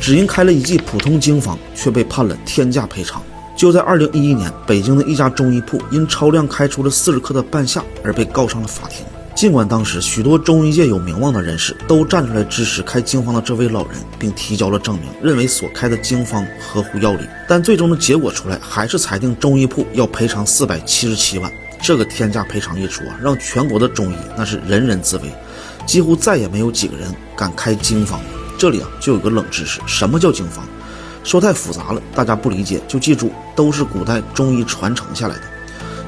只因开了一剂普通经方，却被判了天价赔偿。就在2011年，北京的一家中医铺因超量开出了40克的半夏而被告上了法庭。尽管当时许多中医界有名望的人士都站出来支持开经方的这位老人，并提交了证明，认为所开的经方合乎药理，但最终的结果出来还是裁定中医铺要赔偿477万。这个天价赔偿一出让全国的中医那是人人自危，几乎再也没有几个人敢开经方。这里就有个冷知识，什么叫经方？说太复杂了，大家不理解就记住，都是古代中医传承下来的。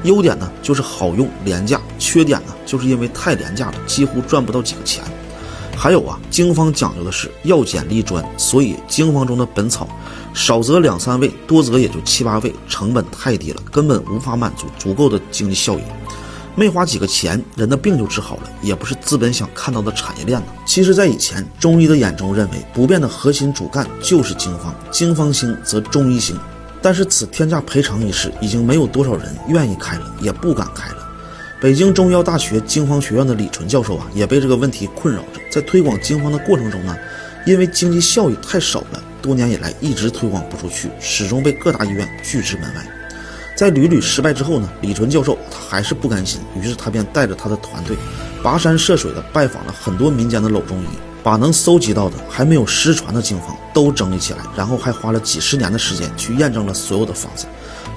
优点呢就是好用廉价，缺点呢就是因为太廉价了，几乎赚不到几个钱。还有经方讲究的是药简利专，所以经方中的本草少则2、3味，多则也就7、8味，成本太低了，根本无法满足足够的经济效益。没花几个钱，人的病就治好了，也不是资本想看到的产业链呢。其实在以前，中医的眼中认为不变的核心主干就是经方，经方兴则中医兴。但是此天价赔偿一事已经没有多少人愿意开了，也不敢开了。北京中医药大学经方学院的李纯教授也被这个问题困扰着，在推广经方的过程中呢，因为经济效益太少了，多年以来一直推广不出去，始终被各大医院拒之门外。在屡屡失败之后呢，李纯教授他还是不甘心，于是他便带着他的团队跋山涉水的拜访了很多民间的老中医，把能搜集到的还没有失传的经方都整理起来，然后还花了几10年的时间去验证了所有的方子，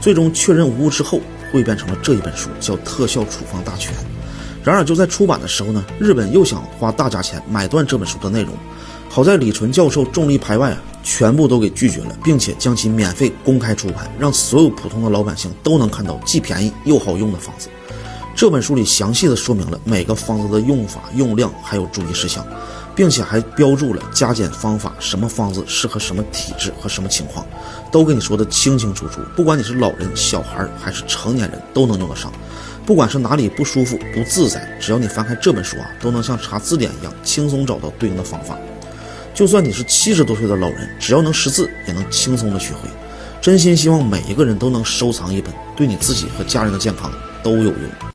最终确认无误之后汇编成了这一本书，叫《特效处方大全》。然而就在出版的时候呢，日本又想花大价钱买断这本书的内容，好在李纯教授重力排外全部都给拒绝了，并且将其免费公开出版，让所有普通的老百姓都能看到既便宜又好用的方子。这本书里详细的说明了每个方子的用法、用量还有注意事项，并且还标注了加减方法，什么方子适合什么体质和什么情况，都给你说的清清楚楚，不管你是老人、小孩还是成年人都能用得上。不管是哪里不舒服、不自在，只要你翻开这本书都能像查字典一样轻松找到对应的方法。就算你是70多岁的老人，只要能识字，也能轻松的学会。真心希望每一个人都能收藏一本，对你自己和家人的健康都有用。